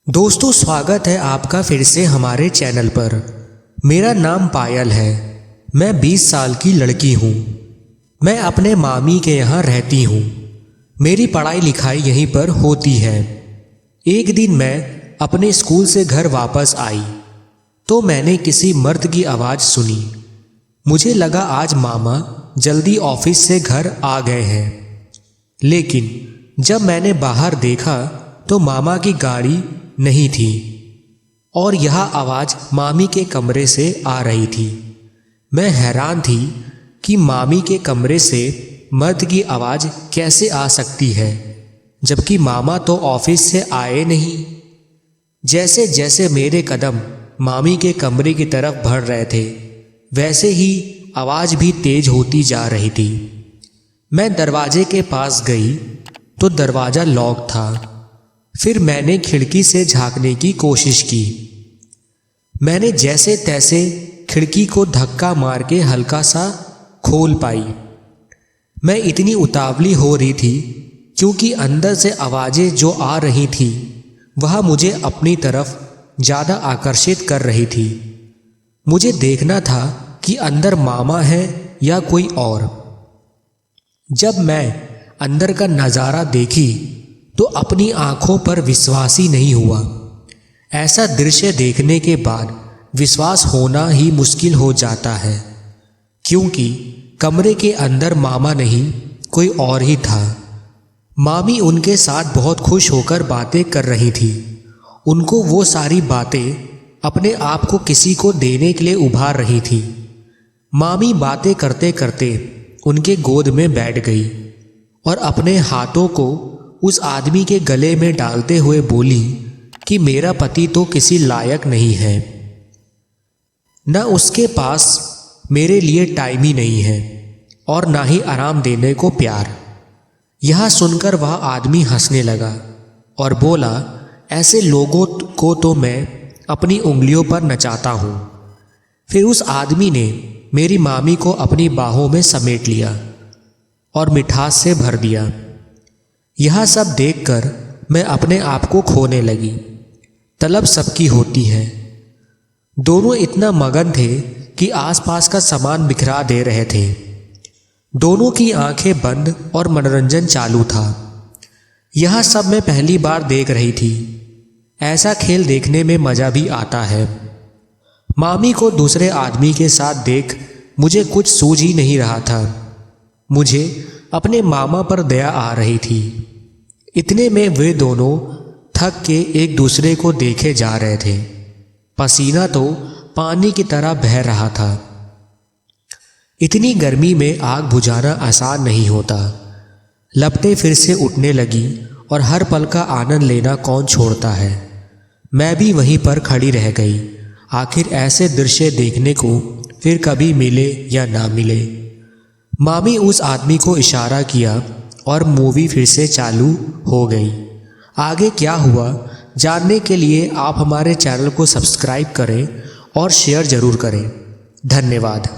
दोस्तों, स्वागत है आपका फिर से हमारे चैनल पर। मेरा नाम पायल है। मैं 20 साल की लड़की हूँ। मैं अपने मामी के यहाँ रहती हूँ। मेरी पढ़ाई लिखाई यहीं पर होती है। एक दिन मैं अपने स्कूल से घर वापस आई तो मैंने किसी मर्द की आवाज़ सुनी। मुझे लगा आज मामा जल्दी ऑफिस से घर आ गए हैं, लेकिन जब मैंने बाहर देखा तो मामा की गाड़ी नहीं थी और यह आवाज़ मामी के कमरे से आ रही थी। मैं हैरान थी कि मामी के कमरे से मर्द की आवाज़ कैसे आ सकती है, जबकि मामा तो ऑफिस से आए नहीं। जैसे जैसे मेरे कदम मामी के कमरे की तरफ बढ़ रहे थे, वैसे ही आवाज़ भी तेज होती जा रही थी। मैं दरवाजे के पास गई तो दरवाज़ा लॉक था। फिर मैंने खिड़की से झांकने की कोशिश की। मैंने जैसे तैसे खिड़की को धक्का मार के हल्का सा खोल पाई। मैं इतनी उतावली हो रही थी क्योंकि अंदर से आवाज़ें जो आ रही थी वह मुझे अपनी तरफ ज़्यादा आकर्षित कर रही थी। मुझे देखना था कि अंदर मामा है या कोई और। जब मैं अंदर का नज़ारा देखी तो अपनी आंखों पर विश्वास ही नहीं हुआ। ऐसा दृश्य देखने के बाद विश्वास होना ही मुश्किल हो जाता है, क्योंकि कमरे के अंदर मामा नहीं कोई और ही था। मामी उनके साथ बहुत खुश होकर बातें कर रही थी। उनको वो सारी बातें अपने आप को किसी को देने के लिए उभार रही थी। मामी बातें करते करते उनके गोद में बैठ गई और अपने हाथों को उस आदमी के गले में डालते हुए बोली कि मेरा पति तो किसी लायक नहीं है, न उसके पास मेरे लिए टाइम ही नहीं है और ना ही आराम देने को प्यार। यह सुनकर वह आदमी हंसने लगा और बोला, ऐसे लोगों को तो मैं अपनी उंगलियों पर नचाता हूँ। फिर उस आदमी ने मेरी मामी को अपनी बाहों में समेट लिया और मिठास से भर दिया। यह सब देखकर मैं अपने आप को खोने लगी। तलब सबकी होती है। दोनों इतना मगन थे कि आसपास का सामान बिखरा दे रहे थे। दोनों की आंखें बंद और मनोरंजन चालू था। यह सब मैं पहली बार देख रही थी। ऐसा खेल देखने में मज़ा भी आता है। मामी को दूसरे आदमी के साथ देख मुझे कुछ सूझ ही नहीं रहा था। मुझे अपने मामा पर दया आ रही थी। इतने में वे दोनों थक के एक दूसरे को देखे जा रहे थे। पसीना तो पानी की तरह बह रहा था। इतनी गर्मी में आग बुझाना आसान नहीं होता। लपटें फिर से उठने लगी और हर पल का आनंद लेना कौन छोड़ता है। मैं भी वहीं पर खड़ी रह गई। आखिर ऐसे दृश्य देखने को फिर कभी मिले या ना मिले। मामी उस आदमी को इशारा किया और मूवी फिर से चालू हो गई। आगे क्या हुआ जानने के लिए आप हमारे चैनल को सब्सक्राइब करें और शेयर ज़रूर करें। धन्यवाद।